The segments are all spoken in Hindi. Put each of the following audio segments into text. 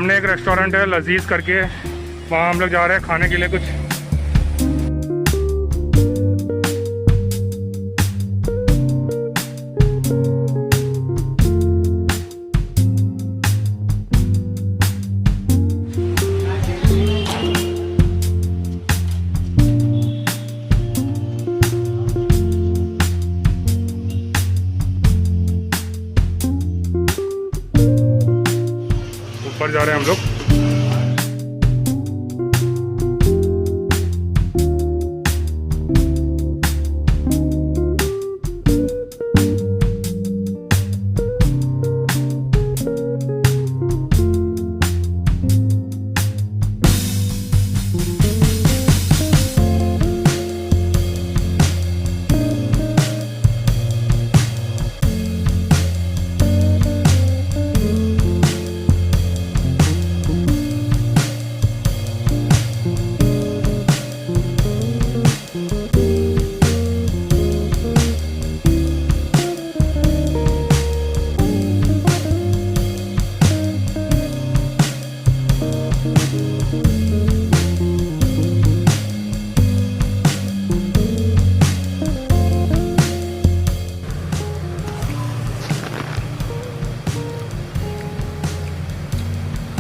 सामने एक रेस्टोरेंट है लजीज करके, वहाँ हम लोग जा रहे हैं खाने के लिए कुछ। ऊपर जा रहे हैं हम लोग।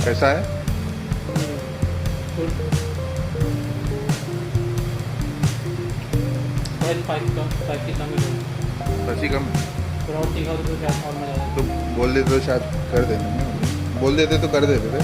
कैसा है? बस ही कम तो बोल देते तो शायद कर देते, बोल देते तो कर देते थे।